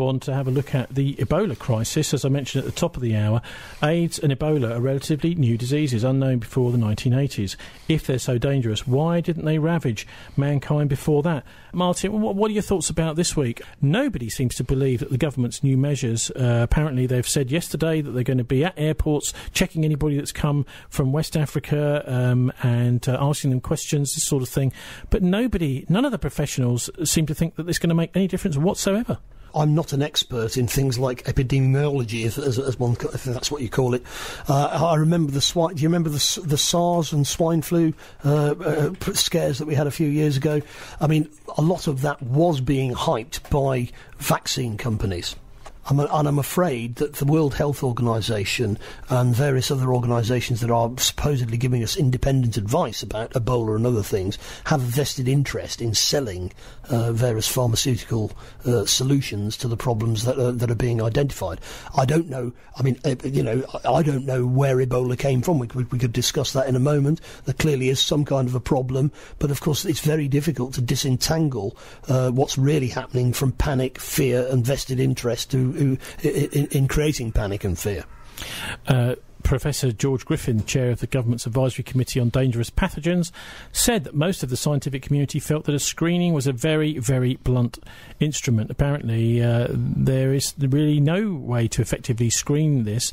On to have a look at the Ebola crisis. As I mentioned at the top of the hour, AIDS and Ebola are relatively new diseases, unknown before the 1980s. If they're so dangerous, why didn't they ravage mankind before that? Martin, what are your thoughts about this week? Nobody seems to believe that the government's new measures, apparently they've said yesterday that they're going to be at airports checking anybody that's come from West Africa and asking them questions, this sort of thing. But none of the professionals seem to think that this is going to make any difference whatsoever. I'm not an expert in things like epidemiology, if that's what you call it. I remember do you remember the SARS and swine flu scares that we had a few years ago? I mean, a lot of that was being hyped by vaccine companies. And I'm afraid that the World Health Organization and various other organisations that are supposedly giving us independent advice about Ebola and other things have a vested interest in selling various pharmaceutical solutions to the problems that are being identified. I don't know. I mean, I don't know where Ebola came from. We could discuss that in a moment. There clearly is some kind of a problem, but of course it's very difficult to disentangle what's really happening from panic, fear, and vested interest in creating panic and fear. Professor George Griffin, chair of the government's advisory committee on dangerous pathogens, said that most of the scientific community felt that a screening was a very, very blunt instrument. Apparently, there is really no way to effectively screen this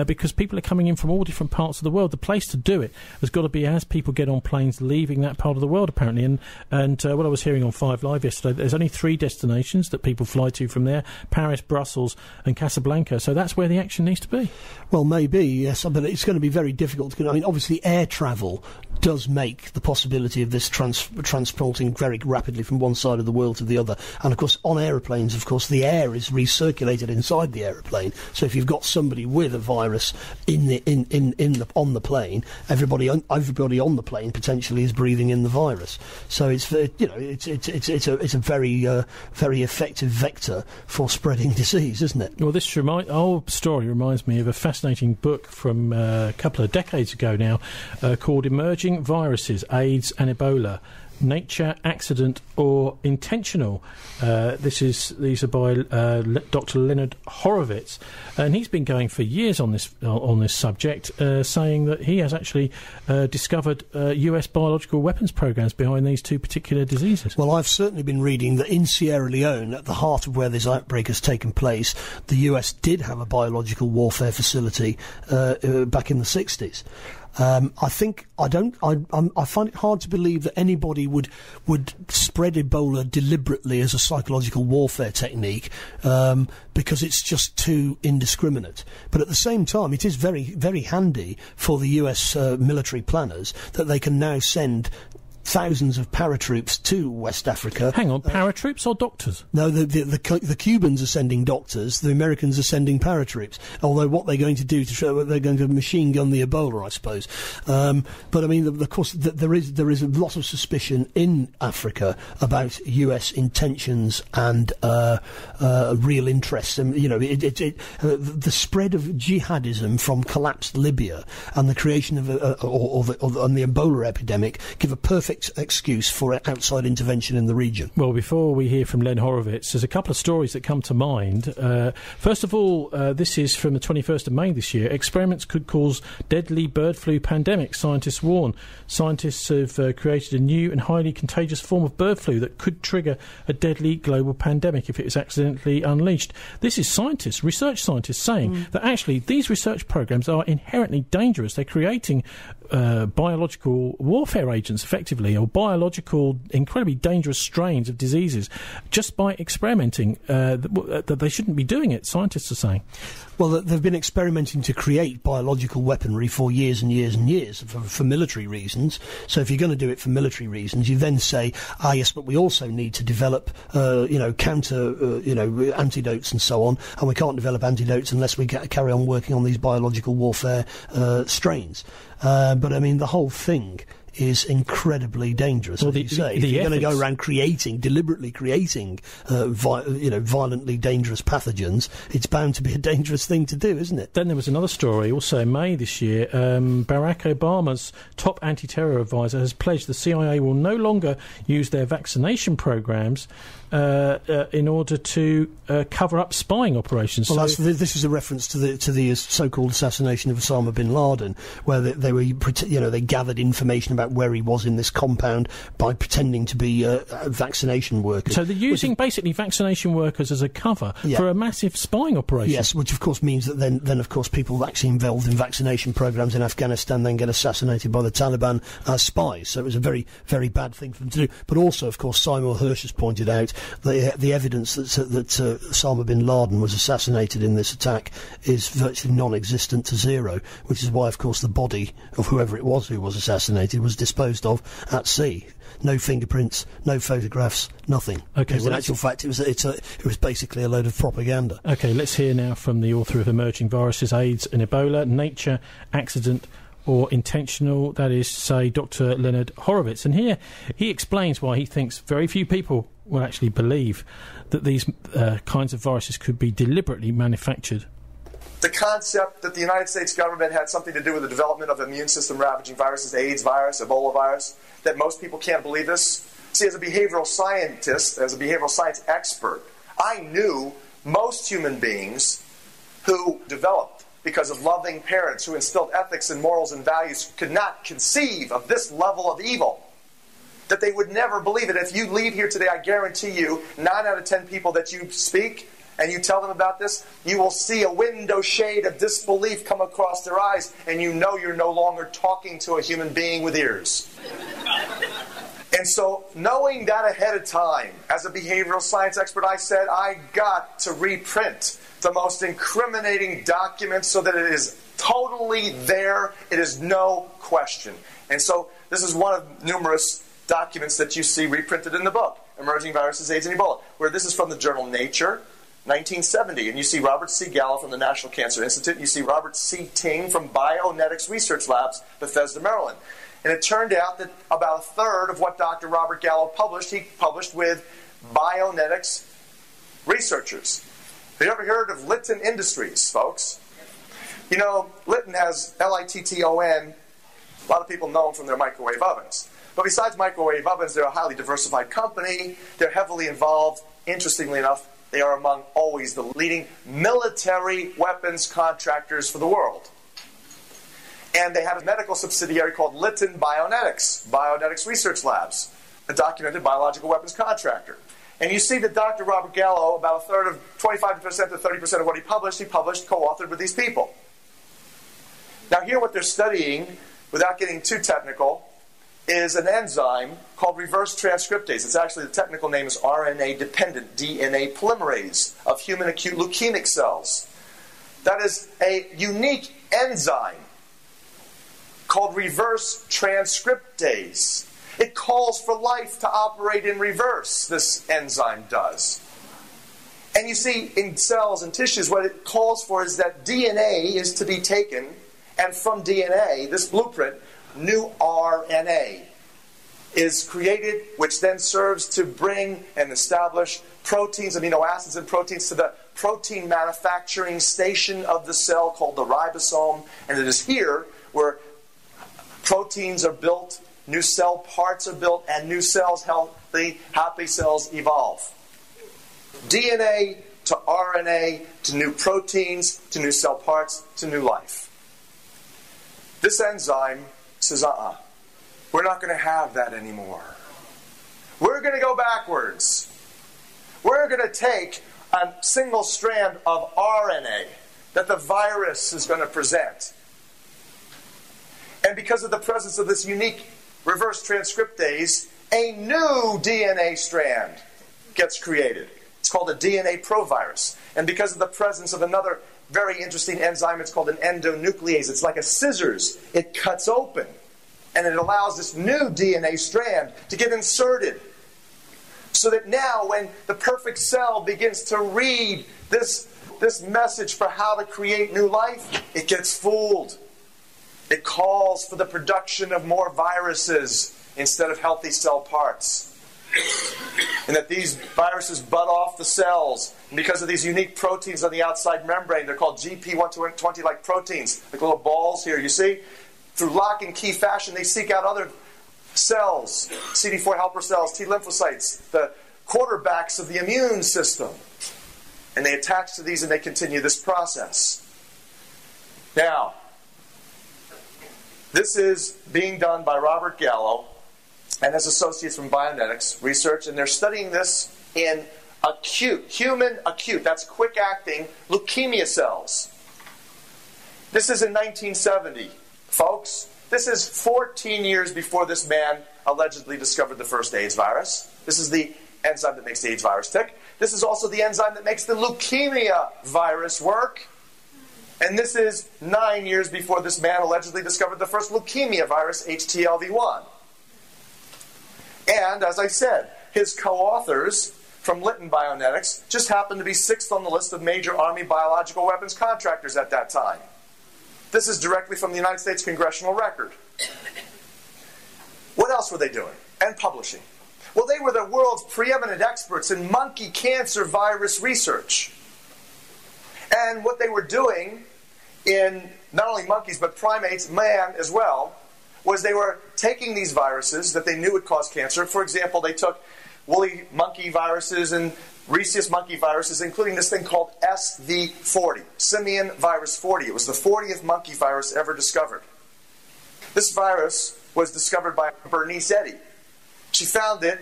because people are coming in from all different parts of the world. The place to do it has got to be as people get on planes leaving that part of the world, apparently. And what I was hearing on 5 Live yesterday, there's only 3 destinations that people fly to from there: Paris, Brussels and Casablanca. So that's where the action needs to be. Well, maybe, yes, but it's going to be very difficult. I mean, obviously, air travel does make the possibility of this transporting very rapidly from one side of the world to the other. And, of course, on aeroplanes, of course, the air is recirculated inside the aeroplane. So if you've got somebody with a virus on the plane, everybody on the plane potentially is breathing in the virus. So it's a very very effective vector for spreading disease, isn't it? Well, this whole story reminds me of a fascinating book from a couple of decades ago now called Emerging Viruses, AIDS and Ebola: Nature, Accident or Intentional. These are by Dr Raymond Horowitz, and he's been going for years on this subject, saying that he has actually discovered US biological weapons programs behind these 2 particular diseases. Well, I've certainly been reading that in Sierra Leone, at the heart of where this outbreak has taken place, the US did have a biological warfare facility back in the 60s. I find it hard to believe that anybody would spread Ebola deliberately as a psychological warfare technique, because it's just too indiscriminate. But at the same time, it is very, very handy for the US military planners that they can now send thousands of paratroops to West Africa. Hang on, paratroops or doctors? No, the Cubans are sending doctors. The Americans are sending paratroops. Although what they're going to do they're going to machine gun the Ebola, I suppose. But I mean, of course, there is a lot of suspicion in Africa about US intentions and real interests. And the spread of jihadism from collapsed Libya and the creation of the Ebola epidemic give a perfect excuse for outside intervention in the region. Well, before we hear from Len Horowitz, there's a couple of stories that come to mind. First of all, this is from the 21st of May this year. Experiments could cause deadly bird flu pandemic, scientists warn. Scientists have created a new and highly contagious form of bird flu that could trigger a deadly global pandemic if it is accidentally unleashed. This is research scientists saying that actually these research programs are inherently dangerous. They're creating biological warfare agents, effectively, or biological, incredibly dangerous strains of diseases, just by experimenting. That they shouldn't be doing it, scientists are saying. Well, they've been experimenting to create biological weaponry for years and years and years for military reasons. So if you're going to do it for military reasons, you then say, yes, but we also need to develop, counter, antidotes and so on, and we can't develop antidotes unless we carry on working on these biological warfare strains. But I mean, the whole thing is incredibly dangerous. As you say, if you're going to go around deliberately creating, violently dangerous pathogens, it's bound to be a dangerous thing to do, isn't it? Then there was another story, also in May this year. Barack Obama's top anti-terror advisor has pledged the CIA will no longer use their vaccination programs in order to cover up spying operations. Well, this is a reference to the so-called assassination of Osama bin Laden, where they gathered information about where he was in this compound by pretending to be vaccination workers. So they're using basically vaccination workers as a cover for a massive spying operation. Yes, which of course means that then of course people actually involved in vaccination programs in Afghanistan then get assassinated by the Taliban as spies. So it was a very, very bad thing for them to do. But also, of course, Simon Hirsch has pointed out the evidence that Osama bin Laden was assassinated in this attack is virtually non-existent to zero, which is why, of course, the body of whoever it was who was assassinated was disposed of at sea. No fingerprints, no photographs, nothing. Okay, in actual fact, it was basically a load of propaganda. Okay, let's hear now from the author of Emerging Viruses, AIDS and Ebola, Nature, Accident or Intentional, that is to say, Dr. Raymond Horowitz. And here he explains why he thinks very few people will actually believe that these kinds of viruses could be deliberately manufactured. The concept that the United States government had something to do with the development of immune system ravaging viruses, AIDS virus, Ebola virus, that most people can't believe this. See, as a behavioral scientist, as a behavioral science expert, I knew most human beings who developed because of loving parents who instilled ethics and morals and values could not conceive of this level of evil, that they would never believe it. If you leave here today, I guarantee you, 9 out of 10 people that you speak and you tell them about this, you will see a window shade of disbelief come across their eyes, and you know you're no longer talking to a human being with ears. And so, knowing that ahead of time, as a behavioral science expert, I said, I got to reprint the most incriminating documents so that it is totally there. It is no question. And so, this is one of numerous documents that you see reprinted in the book, Emerging Viruses, AIDS, and Ebola, where this is from the journal Nature, 1970. And you see Robert C. Gallo from the National Cancer Institute. You see Robert C. Ting from Bionetics Research Labs, Bethesda, Maryland. And it turned out that about a third of what Dr. Robert Gallo published, he published with Bionetics researchers. Have you ever heard of Litton Industries, folks? You know, Litton has Litton. A lot of people know them from their microwave ovens. But besides microwave ovens, they're a highly diversified company. They're heavily involved. Interestingly enough, they are among always the leading military weapons contractors for the world. And they have a medical subsidiary called Litton Bionetics Research Labs, a documented biological weapons contractor. And you see that Dr. Robert Gallo, about a third of 25% to 30% of what he published, co-authored with these people. Now here what they're studying, without getting too technical, is an enzyme called reverse transcriptase. It's actually, the technical name is RNA-dependent DNA polymerase of human acute leukemic cells. That is a unique enzyme called reverse transcriptase. It calls for life to operate in reverse, this enzyme does. And you see, in cells and tissues, what it calls for is that DNA is to be taken, and from DNA, this blueprint, new RNA is created, which then serves to bring and establish proteins, amino acids and proteins to the protein manufacturing station of the cell called the ribosome. And it is here where proteins are built, new cell parts are built, and new cells, healthy, happy cells, evolve. DNA to RNA to new proteins to new cell parts to new life. This enzyme says, we're not going to have that anymore. We're going to go backwards. We're going to take a single strand of RNA that the virus is going to present. And because of the presence of this unique reverse transcriptase, a new DNA strand gets created. It's called a DNA provirus. And because of the presence of another very interesting enzyme, it's called an endonuclease. It's like a scissors. It cuts open. And it allows this new DNA strand to get inserted. So that now when the perfect cell begins to read this message for how to create new life, it gets fooled. It calls for the production of more viruses instead of healthy cell parts. And that these viruses butt off the cells. And because of these unique proteins on the outside membrane, they're called GP120-like proteins, like little balls here, you see? Through lock and key fashion, they seek out other cells, CD4 helper cells, T lymphocytes, the quarterbacks of the immune system. And they attach to these and they continue this process. Now, this is being done by Robert Gallo and his associates from Bionetics Research, and they're studying this in human acute, that's quick-acting leukemia cells. This is in 1970, folks. This is 14 years before this man allegedly discovered the first AIDS virus. This is the enzyme that makes the AIDS virus tick. This is also the enzyme that makes the leukemia virus work. And this is 9 years before this man allegedly discovered the first leukemia virus, HTLV1. And, as I said, his co-authors from Lytton Bionetics just happened to be 6th on the list of major Army biological weapons contractors at that time. This is directly from the United States Congressional Record. What else were they doing and publishing? Well, they were the world's preeminent experts in monkey cancer virus research. And what they were doing in not only monkeys but primates, man as well, was they were taking these viruses that they knew would cause cancer. For example, they took woolly monkey viruses and rhesus monkey viruses, including this thing called SV40, simian virus 40. It was the 40th monkey virus ever discovered. This virus was discovered by Bernice Eddy. She found it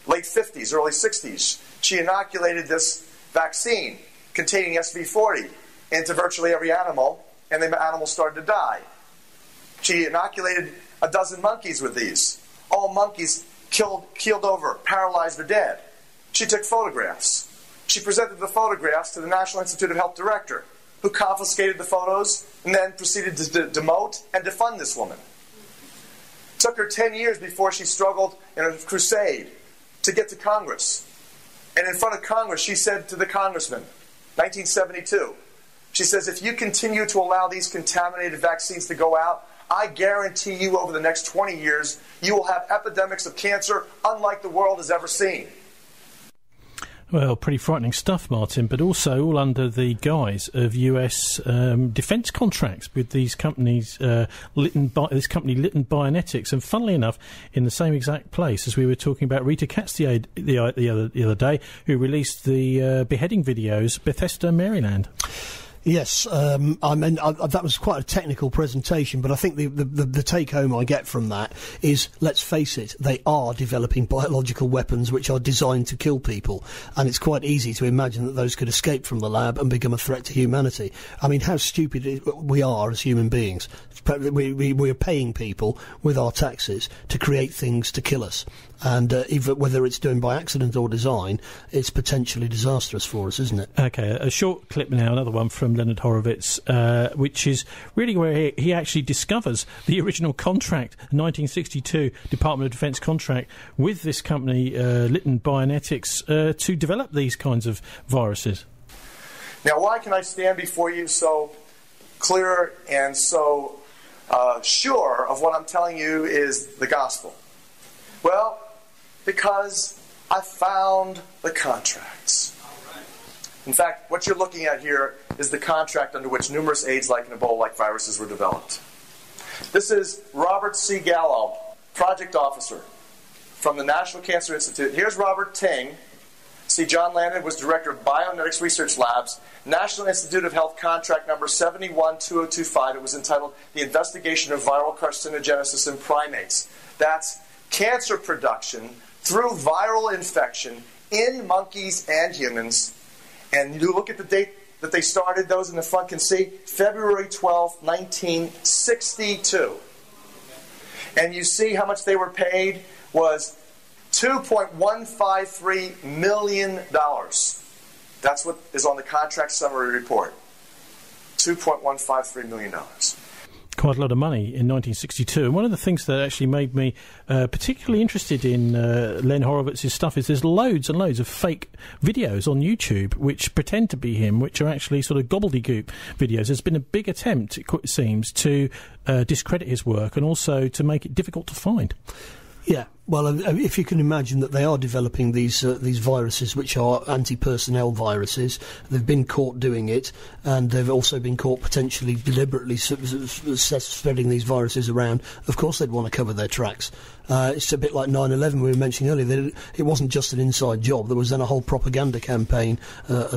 late 50s, early 60s. She inoculated this vaccine containing SV40 into virtually every animal, and the animals started to die. She inoculated a dozen monkeys with these. All monkeys keeled over, paralyzed, or dead. She took photographs. She presented the photographs to the National Institute of Health director, who confiscated the photos and then proceeded to demote and defund this woman. It took her 10 years before she struggled in a crusade to get to Congress. And in front of Congress, she said to the congressman, 1972, she says, if you continue to allow these contaminated vaccines to go out, I guarantee you over the next 20 years, you will have epidemics of cancer unlike the world has ever seen. Well, pretty frightening stuff, Martin, but also all under the guise of US defence contracts with these companies, this company Lytton Bionetics, and funnily enough, in the same exact place as we were talking about Rita Katz the other day, who released the beheading videos, Bethesda, Maryland. Yes, that was quite a technical presentation, but I think the take-home I get from that is, let's face it, they are developing biological weapons which are designed to kill people, and it's quite easy to imagine that those could escape from the lab and become a threat to humanity. I mean, how stupid we are as human beings. We are paying people with our taxes to create things to kill us, and even whether it's done by accident or design, it's potentially disastrous for us, isn't it? Okay, a short clip now, another one from Leonard Horowitz, which is really where he actually discovers the original contract, 1962 Department of Defence contract with this company, Lytton Bionetics, to develop these kinds of viruses. Now, why can I stand before you so clear and so sure of what I'm telling you is the gospel? Well, because I found the contracts. In fact, what you're looking at here is the contract under which numerous AIDS-like and Ebola-like viruses were developed. This is Robert C. Gallo, project officer from the National Cancer Institute. Here's Robert Ting. See, John Landon was director of Bionetics Research Labs, National Institute of Health contract number 712025. It was entitled The Investigation of Viral Carcinogenesis in Primates. That's cancer production through viral infection in monkeys and humans. And you look at the date that they started, those in the front can see, February 12, 1962. And you see how much they were paid was $2.153 million. That's what is on the contract summary report. $2.153 million. quite a lot of money in 1962. And one of the things that actually made me particularly interested in Len Horowitz's stuff is there's loads and loads of fake videos on YouTube which pretend to be him, which are actually sort of gobbledygook videos. There's been a big attempt, it seems, to discredit his work and also to make it difficult to find. Yeah, well, if you can imagine that they are developing these viruses, which are anti-personnel viruses, they've been caught doing it, and they've also been caught potentially deliberately spreading these viruses around. Of course, they'd want to cover their tracks. It's a bit like 9/11 we were mentioning earlier. It wasn't just an inside job. There was then a whole propaganda campaign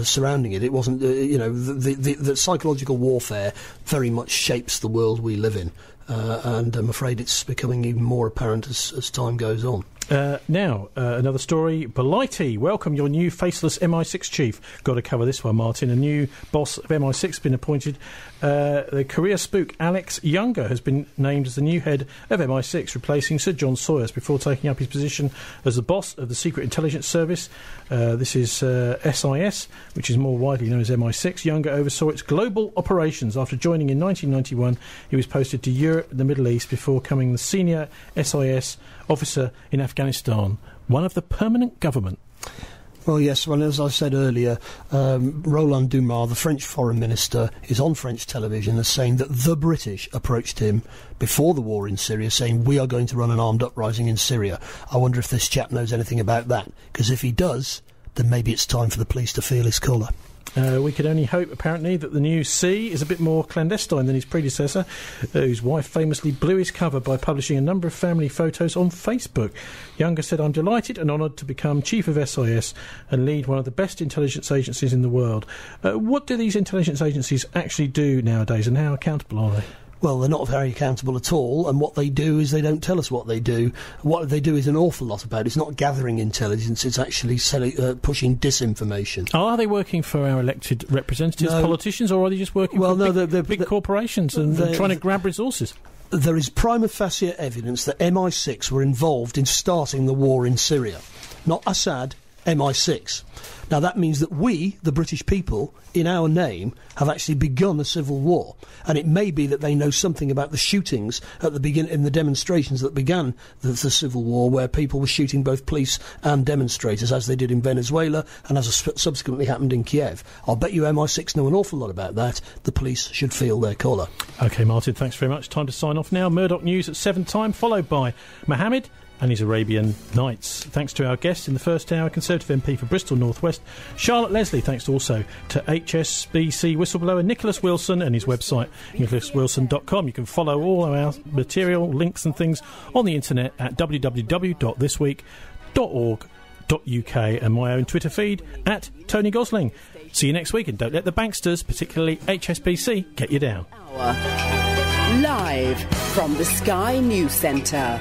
surrounding it. It wasn't, the psychological warfare very much shapes the world we live in. And I'm afraid it's becoming even more apparent as time goes on. Now, another story. Blighty, welcome your new faceless MI6 chief. Got to cover this one, Martin. A new boss of MI6 has been appointed. The career spook Alex Younger has been named as the new head of MI6, replacing Sir John Sawyers before taking up his position as the boss of the Secret Intelligence Service. This is SIS, which is more widely known as MI6. Younger oversaw its global operations. After joining in 1991, he was posted to Europe and the Middle East before becoming the senior SIS officer in Afghanistan, one of the permanent government. Well, yes, well, as I said earlier, Roland Dumas, the French foreign minister, is on French television as saying that the British approached him before the war in Syria, saying, we are going to run an armed uprising in Syria. I wonder if this chap knows anything about that, because if he does, then maybe it's time for the police to feel his colour. We could only hope, apparently, that the new C is a bit more clandestine than his predecessor, whose wife famously blew his cover by publishing a number of family photos on Facebook. Younger said, I'm delighted and honoured to become chief of SIS and lead one of the best intelligence agencies in the world. What do these intelligence agencies actually do nowadays, and how accountable are they? Well, they're not very accountable at all, and what they do is they don't tell us what they do. What they do is an awful lot about it. It's not gathering intelligence, it's actually pushing disinformation. Are they working for our elected representatives, politicians, or are they just working for big corporations and trying to grab resources? There is prima facie evidence that MI6 were involved in starting the war in Syria. Not Assad, MI6. Now that means that we, the British people, in our name, have actually begun a civil war. And it may be that they know something about the shootings at the begin in the demonstrations that began the civil war, where people were shooting both police and demonstrators, as they did in Venezuela and as subsequently happened in Kiev. I'll bet you MI6 know an awful lot about that. The police should feel their collar. OK, Martin, thanks very much. Time to sign off now. Murdoch News at 7 time, followed by Mohammed and his Arabian Nights. Thanks to our guests in the first hour, Conservative MP for Bristol North West, Charlotte Leslie. Thanks also to HSBC whistleblower Nicholas Wilson and his website, nicholaswilson.com. You can follow all of our material, links and things on the internet at www.thisweek.org.uk and my own Twitter feed at Tony Gosling. See you next week, and don't let the banksters, particularly HSBC, get you down. Live from the Sky News Centre.